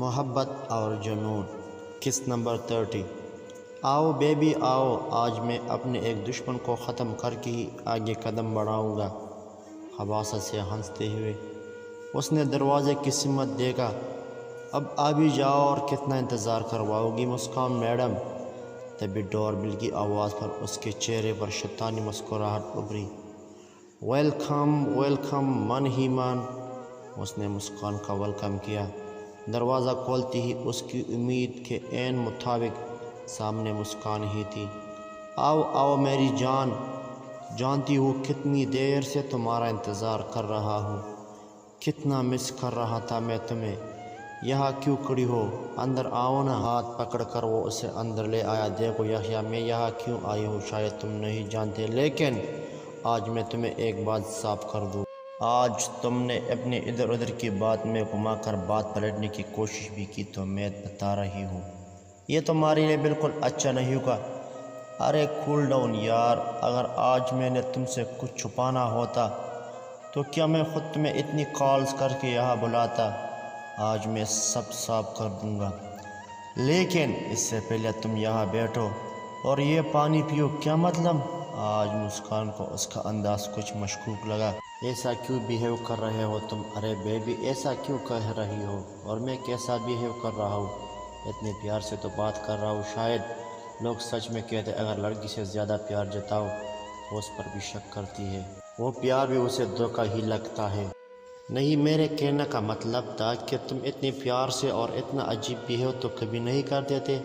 محبت اور جنون قسط نمبر 30۔ آؤ بیبی آؤ، آج میں اپنے ایک دشمن کو ختم کر کے ہی آگے قدم بڑھاؤں گا۔ خباثت سے ہنستے ہوئے اس نے دروازے کی سمت دیکھا۔ اب آ بھی جاؤ، اور کتنا انتظار کرواؤ گی مسکان میڈم؟ تبھی ڈور بیل کی آواز پر اس کے چہرے پر شیطانی مسکراہٹ ابھری۔ ویلکم ویلکم من ہی من، اس نے مسکان کا ویلکم کیا۔ دروازہ کھولتے ہی اس کی امید کے عین مطابق سامنے مسکان ہی تھی۔ آؤ آؤ میری جان، جانتی ہوں کتنی دیر سے تمہارا انتظار کر رہا ہوں، کتنا مس کر رہا تھا میں تمہیں۔ یہاں کیوں کھڑی ہو، اندر آؤ نا۔ ہاتھ پکڑ کر وہ اسے اندر لے آیا۔ دیکھو یحییٰ، میں یہاں کیوں آئی ہوں شاید تم نہیں جانتے، لیکن آج میں تمہیں ایک بات صاف کر دوں۔ آج تم نے اپنے ادھر ادھر کی بات میں گھما کر بات پلٹنے کی کوشش بھی کی تو میں بتا رہی ہوں یہ تمہارے لیے بالکل اچھا نہیں ہوگا۔ ارے کول ڈاؤن یار، اگر آج میں نے تم سے کچھ چھپانا ہوتا تو کیا میں خود تمہیں اتنی کالز کر کے یہاں بلاتا؟ آج میں سب صاف کر دوں گا، لیکن اس سے پہلے تم یہاں بیٹھو اور یہ پانی پیو۔ کیا مطلب؟ آج مسکان کو اس کا انداز کچھ مشکوک لگا۔ ایسا کیوں بیہیو کر رہے ہو تم؟ ارے بیبی ایسا کیوں کہہ رہی ہو؟ اور میں کیسا بیہیو کر رہا ہوں؟ اتنے پیار سے تو بات کر رہا ہوں۔ شاید لوگ سچ میں کہتے اگر لڑکی سے زیادہ پیار جتاؤ تو اس پر بھی شک کرتی ہے، وہ پیار بھی اسے دھوکہ ہی لگتا ہے۔ نہیں، میرے کہنے کا مطلب تھا کہ تم اتنے پیار سے اور اتنا عجیب بیہیو تو کبھی نہیں کرتے تھے،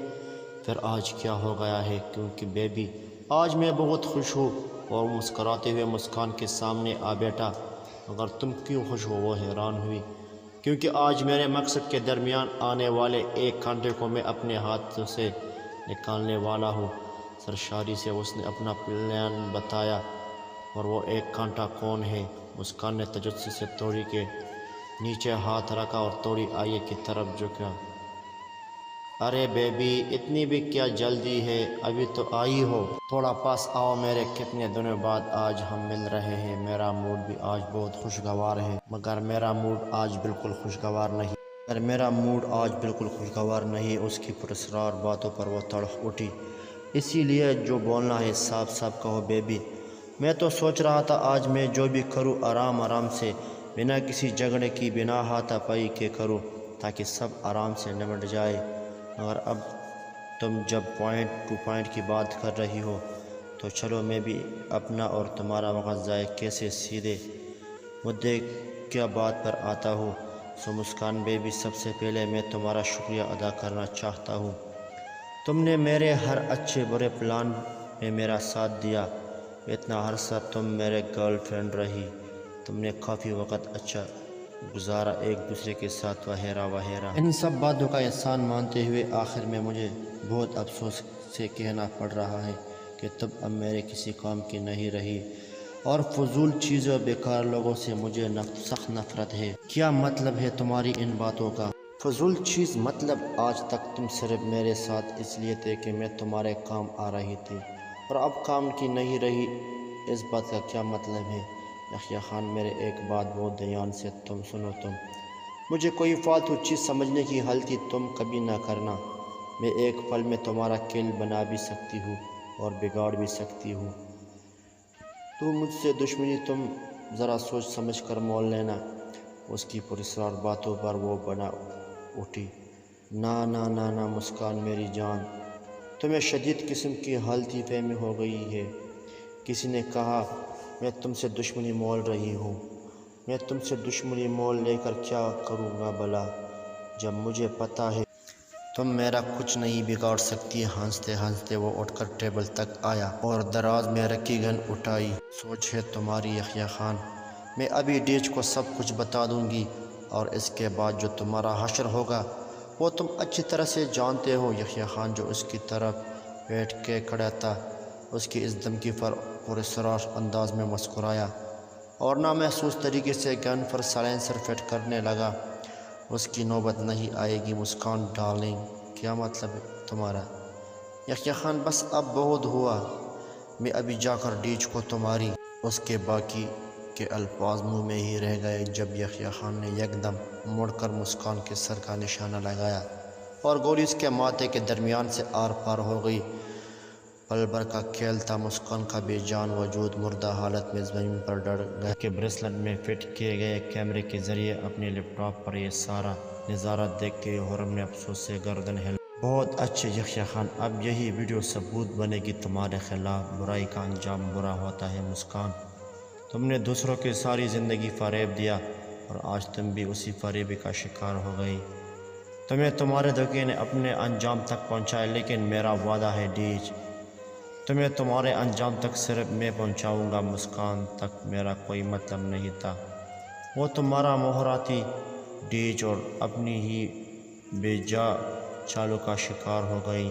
پھر آج کیا ہو گیا ہے؟ کیونکہ بیبی آج میں بہت خوش ہوں۔ اور مسکراتے ہوئے مسکان کے سامنے آ بیٹھا۔ مگر تم کیوں خوش ہو؟ وہ حیران ہوئی۔ کیونکہ آج میرے مقصد کے درمیان آنے والے 1 گھنٹے کو میں اپنے ہاتھوں سے نکالنے والا ہوں۔ سرشاری سے اس نے اپنا پلان بتایا۔ اور وہ 1 گھنٹہ کون ہے؟ مسکان نے تجسس سے توڑی کے نیچے ہاتھ رکھا اور توڑی آئیے کی طرف جھکا۔ ارے بیبی اتنی بھی کیا جلدی ہے، ابھی تو آئی ہو، تھوڑا پاس آؤ میرے، کتنے دنوں بعد آج ہم مل رہے ہیں۔ میرا موڈ بھی آج بہت خوشگوار ہے، مگر میرا موڈ آج بالکل خوشگوار نہیں۔ اس کی پراسرار باتوں پر وہ تڑپ اٹھی۔ اسی لیے جو بولنا ہے صاف صاف کہو بیبی۔ میں تو سوچ رہا تھا آج میں جو بھی کروں آرام آرام سے، بنا کسی جھگڑے کی، بنا ہاتھا پائی کے کروں، تاکہ سب آرام سے نمٹ جائے۔ مگر اب تم جب پوائنٹ ٹو پوائنٹ کی بات کر رہی ہو تو چلو میں بھی اپنا اور تمہارا وقت ضائع کیسے سیدھے مدعے کی بات پر آتا ہوں۔ سو مسکان بیبی، سب سے پہلے میں تمہارا شکریہ ادا کرنا چاہتا ہوں۔ تم نے میرے ہر اچھے برے پلان میں میرا ساتھ دیا۔ اتنا عرصہ تم میرے گرل فرینڈ رہی، تم نے کافی وقت اچھا گزارا ایک دوسرے کے ساتھ وغیرہ وغیرہ۔ ان سب باتوں کا احسان مانتے ہوئے آخر میں مجھے بہت افسوس سے کہنا پڑ رہا ہے کہ تم اب میرے کسی کام کی نہیں رہی، اور فضول چیزوں بیکار لوگوں سے مجھے سخت نفرت ہے۔ کیا مطلب ہے تمہاری ان باتوں کا؟ فضول چیز مطلب آج تک تم صرف میرے ساتھ اس لیے تھے کہ میں تمہارے کام آ رہی تھی، اور اب کام کی نہیں رہی، اس بات کا کیا مطلب ہے؟ یحییٰ خان، میرے ایک بات بہت دھیان سے سنو، تم مجھے کوئی فالتو چیز سمجھنے کی غلطی تم کبھی نہ کرنا۔ میں ایک پل میں تمہارا کیل بنا بھی سکتی ہوں اور بگاڑ بھی سکتی ہوں۔ تو مجھ سے دشمنی تم ذرا سوچ سمجھ کر مول لینا۔ اس کی پراسرار باتوں پر وہ بنا اٹھی۔ نا نا نا نا مسکان میری جان، تمہیں شدید قسم کی غلطی فہمی ہو گئی ہے۔ کسی نے کہا میں تم سے دشمنی مول رہی ہوں؟ میں تم سے دشمنی مول لے کر کیا کروں گا بھلا، جب مجھے پتہ ہے تم میرا کچھ نہیں بگاڑ سکتی۔ ہنستے ہنستے وہ اٹھ کر ٹیبل تک آیا اور دراز میں رکھی گن اٹھائی۔ سوچ ہے تمہاری یحییٰ خان، میں ابھی ڈیچ کو سب کچھ بتا دوں گی، اور اس کے بعد جو تمہارا حشر ہوگا وہ تم اچھی طرح سے جانتے ہو۔ یحییٰ خان جو اس کی طرف بیٹھ کے کھڑا تھا، اس کی اس دھمکی پر پراسرار انداز میں مسکرایا اور نامحسوس طریقے سے گن پر سائلنسر فٹ کرنے لگا۔ اس کی نوبت نہیں آئے گی مسکان ڈارلنگ۔ کیا مطلب ہے تمہارا؟ یحییٰ خان، بس اب بہت ہوا، میں ابھی جا کر ڈیچ کو تمہاری اس کے باقی کے الفاظ منہ میں ہی رہ گئے جب یحییٰ خان نے یکدم مڑ کر مسکان کے سر کا نشانہ لگایا اور گولی اس کے ماتھے کے درمیان سے آر پار ہو گئی۔ پل بھر کا کھیل تھا۔ مسکان کا بے جان وجود مردہ حالت میں زمین پر ڈر گیا کہ بریسلٹ میں فٹ کیے گئے کیمرے کے ذریعے اپنے لیپ ٹاپ پر یہ سارا نظارہ دیکھ کے خرم نے افسوس سے گردن ہلا۔ بہت اچھے یحییٰ خان، اب یہی ویڈیو ثبوت بنے گی تمہارے خلاف۔ برائی کا انجام برا ہوتا ہے مسکان، تم نے دوسروں کی ساری زندگی فریب دیا اور آج تم بھی اسی فریب کا شکار ہو گئی۔ تمہیں تمہارے دھوکے نے اپنے انجام تک پہنچایا، لیکن میرا وعدہ ہے ڈیج، تمہیں تمہارے انجام تک صرف میں پہنچاؤں گا۔ مسکان تک میرا کوئی مطلب نہیں تھا، وہ تمہارا مہرا تھی ڈیج، اور اپنی ہی بے جا چالوں کا شکار ہو گئی۔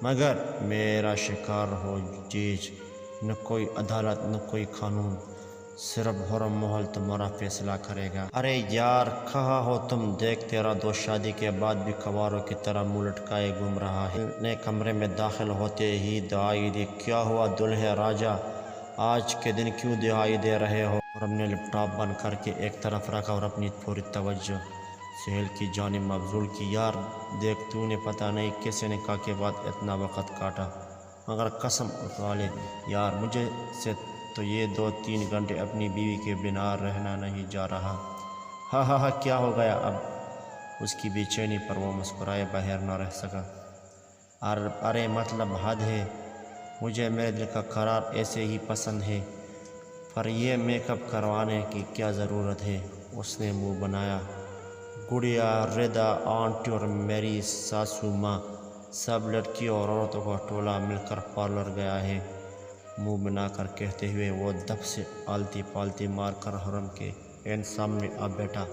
مگر میرا شکار ہو ڈیج، نہ کوئی عدالت نہ کوئی قانون، صرف خرم محل تمہارا فیصلہ کرے گا۔ ارے یار کہاں ہو تم؟ دیکھ تیرا دوست شادی کے بعد بھی کواروں کی طرح منہ لٹکائے گھوم رہا ہے۔ نے کمرے میں داخل ہوتے ہی دعائی دی۔ کیا ہوا دلہے راجہ، آج کے دن کیوں دعائی دے رہے ہو؟ خرم نے لیپ ٹاپ بند کر کے ایک طرف رکھا اور اپنی پوری توجہ سہیل کی جانب مبذول کی۔ یار دیکھ، تو نے پتہ نہیں کیسے نکاح کے بعد اتنا وقت کاٹا، مگر قسم اٹھا لے یار، مجھے سے تو یہ 2-3 گھنٹے اپنی بیوی کے بنا رہنا نہیں جا رہا۔ ہاں ہاں ہاں، کیا ہو گیا اب؟ اس کی بے چینی پر وہ مسکرائے بغیر نہ رہ سکا۔ ارے مطلب حد ہے، مجھے میرے دل کا قرار ایسے ہی پسند ہے، پر یہ میک اپ کروانے کی کیا ضرورت ہے؟ اس نے منہ بنایا۔ گڑیا، ردا، آنٹی اور میری ساسو ماں، سب لڑکی اور عورتوں کا ٹولہ مل کر پارلر گیا ہے، منہ بنا کر کہتے ہوئے وہ دب سے آلتی پالتی مار کر خرم کے عین سامنے آ بیٹھا۔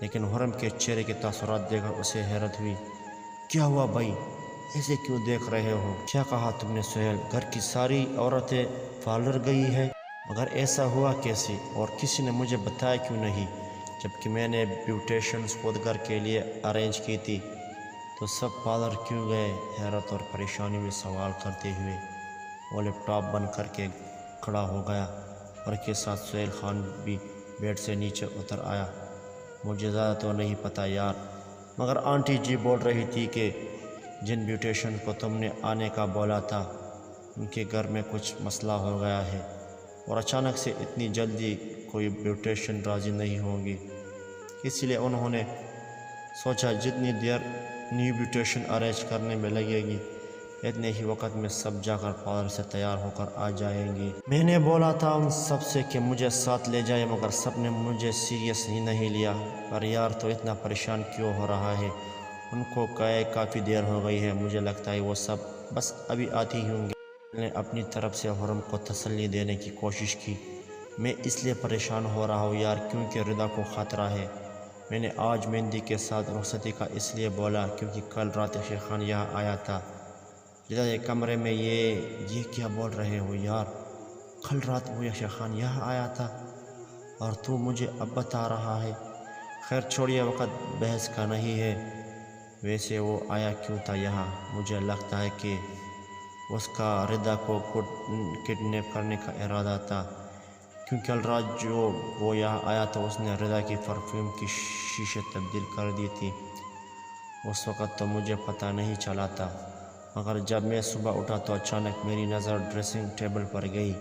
لیکن خرم کے چہرے کے تاثرات دیکھ کر اسے حیرت ہوئی۔ کیا ہوا بھائی، ایسے کیوں دیکھ رہے ہو؟ کیا کہا تم نے سہیل؟ گھر کی ساری عورتیں پارلر گئی ہے؟ مگر ایسا ہوا کیسے، اور کسی نے مجھے بتایا کیوں نہیں؟ جبکہ میں نے بیوٹیشنز خود گھر کے لیے ارینج کی تھی، تو سب پارلر کیوں گئے؟ حیرت اور پریشانی میں سوال کرتے ہوئے وہ لیپ ٹاپ بند کر کے کھڑا ہو گیا، اور کے ساتھ سہیل خان بھی بیڈ سے نیچے اتر آیا۔ مجھے زیادہ تو نہیں پتہ یار، مگر آنٹی جی بول رہی تھی کہ جن بیوٹیشن کو تم نے آنے کا بولا تھا ان کے گھر میں کچھ مسئلہ ہو گیا ہے، اور اچانک سے اتنی جلدی کوئی بیوٹیشن راضی نہیں ہوں گی، اس لیے انہوں نے سوچا جتنی دیر نیو بیوٹیشن ارینج کرنے میں لگے گی اتنے ہی وقت میں سب جا کر پارلر سے تیار ہو کر آ جائیں گی۔ میں نے بولا تھا ان سب سے کہ مجھے ساتھ لے جائے، مگر سب نے مجھے سیریس ہی نہیں لیا۔ پر یار تو اتنا پریشان کیوں ہو رہا ہے؟ ان کو کافی دیر ہو گئی ہے، مجھے لگتا ہے وہ سب بس ابھی آتی ہی ہوں گے۔ میں نے اپنی طرف سے خرم کو تسلی دینے کی کوشش کی۔ میں اس لیے پریشان ہو رہا ہوں یار کیونکہ ردا کو خطرہ ہے۔ میں نے آج مہندی کے ساتھ رخصتی کا اس لیے بولا کیونکہ کل رات یحییٰ خان یہاں آیا تھا۔ ردا یہ کمرے میں یہ کیا بول رہے ہو یار؟ کل رات وہ یحییٰ خان یہاں آیا تھا اور تو مجھے اب بتا رہا ہے؟ خیر چھوڑیے، وقت بحث کا نہیں ہے۔ ویسے وہ آیا کیوں تھا یہاں؟ مجھے لگتا ہے کہ اس کا ردا کو کڈنیپ کرنے کا ارادہ تھا، کیونکہ کل رات جو وہ یہاں آیا تھا اس نے ردا کی پرفیوم کی شیشے تبدیل کر دی تھی۔ اس وقت تو مجھے پتہ نہیں چلا تھا، مگر جب میں صبح اٹھا تو اچانک میری نظر ڈریسنگ ٹیبل پر گئی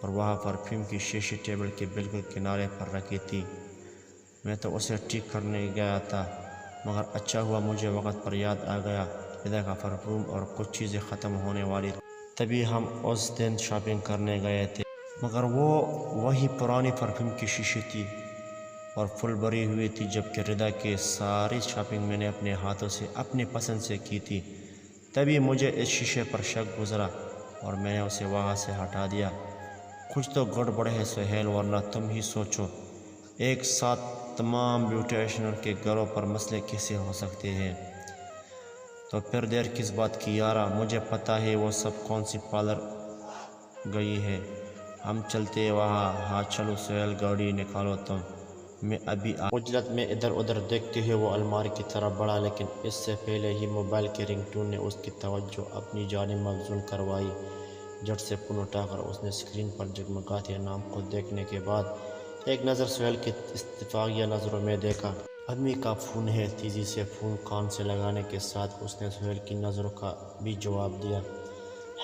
اور وہاں پرفیوم کی شیشے ٹیبل کے بالکل کنارے پر رکھی تھی۔ میں تو اسے ٹھیک کرنے گیا تھا، مگر اچھا ہوا مجھے وقت پر یاد آ گیا ردا کا پرفیوم اور کچھ چیزیں ختم ہونے والی تھیں، تبھی ہم اس دن شاپنگ کرنے گئے تھے۔ مگر وہ وہی پرانی پرفیوم کی شیشی تھی اور فل بھری ہوئی تھی، جبکہ ردا کی ساری شاپنگ میں نے اپنے ہاتھوں سے اپنی پسند سے کی تھی۔ تبھی مجھے اس شیشے پر شک گزرا اور میں نے اسے وہاں سے ہٹا دیا۔ کچھ تو گڑبڑ ہے سہیل، ورنہ تم ہی سوچو ایک ساتھ تمام بیوٹیشنر کے گھروں پر مسئلے کیسے ہو سکتے ہیں؟ تو پھر دیر کس بات کی یارا؟ مجھے پتہ ہے وہ سب کون سی پارلر گئی ہے، ہم چلتے وہاں۔ ہاں چلو سہیل، گاڑی نکالو تم، میں ابھی عجلت میں ادھر ادھر دیکھتے ہوئے وہ الماری کی طرف بڑھا، لیکن اس سے پہلے ہی موبائل کی رنگ ٹون نے اس کی توجہ اپنی جانب مبذول کروائی۔ جٹ سے فون اٹھا کر اس نے اسکرین پر جگمگاتے نام کو دیکھنے کے بعد ایک نظر سہیل کی اتفاقیہ نظروں میں دیکھا۔ امی کا فون ہے۔ تیزی سے فون کان سے لگانے کے ساتھ اس نے سہیل کی نظروں کا بھی جواب دیا۔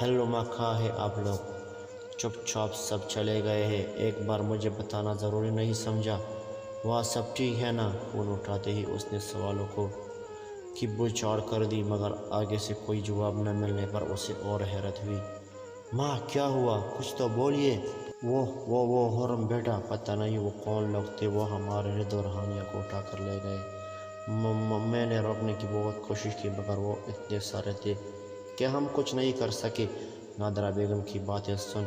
ہیلو ماں، کہاں ہے آپ لوگ؟ چپ چاپ سب چلے گئے ہیں، ایک بار مجھے بتانا ضروری نہیں سمجھا؟ وہاں سب ٹھیک ہے نا؟ فون اٹھاتے ہی اس نے سوالوں کی بوچھاڑ کر دی، مگر آگے سے کوئی جواب نہ ملنے پر اسے اور حیرت ہوئی۔ ماں کیا ہوا؟ کچھ تو بولیے۔ وہ حرم بیٹا، پتہ نہیں وہ کون لوگ تھے، وہ ہمارے رد اور ہانیہ کو اٹھا کر لے گئے۔ میں نے روکنے کی بہت کوشش کی مگر وہ اتنے سارے تھے کہ ہم کچھ نہیں کر سکے۔ نادرہ بیگم کی باتیں سن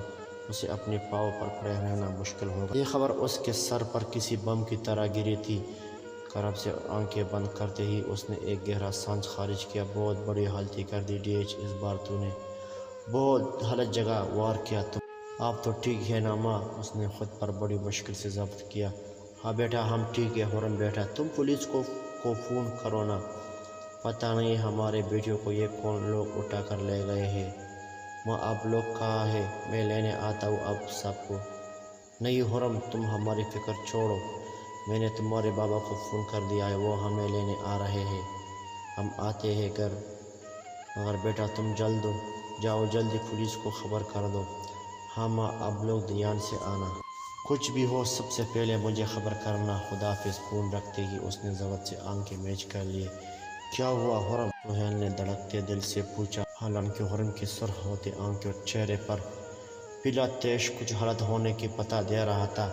اسے اپنے پاؤں پر کھڑے رہنا مشکل ہو گیا۔ یہ خبر اس کے سر پر کسی بم کی طرح گری تھی۔ کرب سے آنکھیں بند کرتے ہی اس نے ایک گہرا سانس خارج کیا۔ بہت بڑی غلطی کر دی ڈی ایچ، اس بار تو نے بہت غلط جگہ وار کیا۔ آپ تو ٹھیک ہے نا ماں؟ اس نے خود پر بڑی مشکل سے ضبط کیا۔ ہاں بیٹا ہم ٹھیک ہے۔ حرم بیٹا تم پولیس کو فون کرو نا، پتہ نہیں ہمارے بیٹیوں کو یہ کون لوگ اٹھا کر لے گئے ہیں۔ ماں آپ لوگ کہاں ہیں؟ میں لینے آتا ہوں اب سب کو۔ نہیں حرم تم ہماری فکر چھوڑو، میں نے تمہارے بابا کو فون کر دیا ہے، وہ ہمیں لینے آ رہے ہیں، ہم آتے ہیں گھر۔ مگر بیٹا تم جاؤ جلدی پولیس کو خبر کر دو۔ ہاں ماں اب لوگ دھیان سے آنا، کچھ بھی ہو سب سے پہلے مجھے خبر کرنا۔ خداحافظ۔ فون رکھتے ہی اس نے ضبط سے آنکھیں میچ کر لیے۔ کیا ہوا حرم؟ سہیل نے دھڑکتے دل سے پوچھا، حالانکہ حرم کی سرخ ہوتی آنکھیں اور چہرے پر پیلا تیش کچھ غلط ہونے کی پتہ دے رہا تھا۔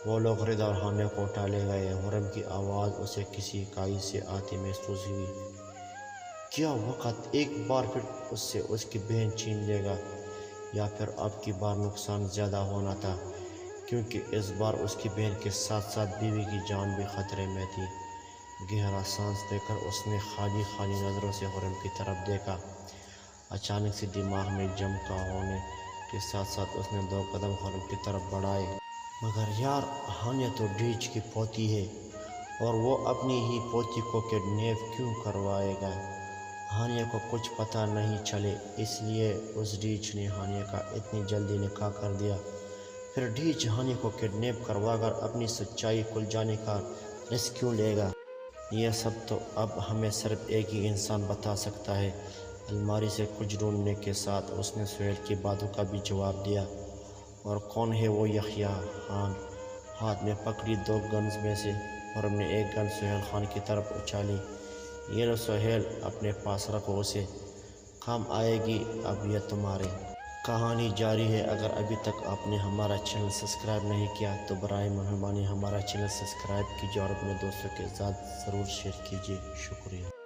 وہ لوگ رضا اور ہانیہ کو اٹھا لے گئے۔ حرم کی آواز اسے کسی اکائی سے آتی محسوس ہوئی۔ کیا وقت ایک بار پھر اس سے اس کی بہن چھین لے گا، یا پھر اب کی بار نقصان زیادہ ہونا تھا، کیونکہ اس بار اس کی بہن کے ساتھ ساتھ بیوی کی جان بھی خطرے میں تھی۔ گہرا سانس لے کر اس نے خالی نظروں سے حرم کی طرف دیکھا۔ اچانک سے دماغ میں جم کا ہونے کے ساتھ ساتھ اس نے 2 قدم حرم کی طرف بڑھائے۔ مگر یار ہانیہ تو ڈیچ کی پوتی ہے، اور وہ اپنی ہی پوتی کو کڈنیپ کیوں کروائے گا؟ ہانیہ کو کچھ پتہ نہیں چلے، اس لیے اس ڈیچ نے ہانیہ کا اتنی جلدی نکاح کر دیا۔ پھر ڈیچ ہانیہ کو کڈنیپ کروا کر اپنی سچائی کھل جانے کا رسک کیوں لے گا؟ یہ سب تو اب ہمیں صرف ایک ہی انسان بتا سکتا ہے۔ الماری سے کچھ ڈھونڈنے کے ساتھ اس نے سہیل کی باتوں کا بھی جواب دیا۔ اور کون ہے وہ یحییٰ خان؟ ہاتھ میں پکڑی 2 گنز میں سے حرم نے ایک گن سہیل خان کی طرف اچھالی۔ یہ لو سہیل، اپنے پاس رکھو، اسے کام آئے گی اب یہ تمہارے۔ کہانی جاری ہے۔ اگر ابھی تک آپ نے ہمارا چینل سبسکرائب نہیں کیا تو برائے مہربانی ہمارا چینل سبسکرائب کیجیے اور اپنے دوستوں کے ساتھ ضرور شیئر کیجیے۔ شکریہ۔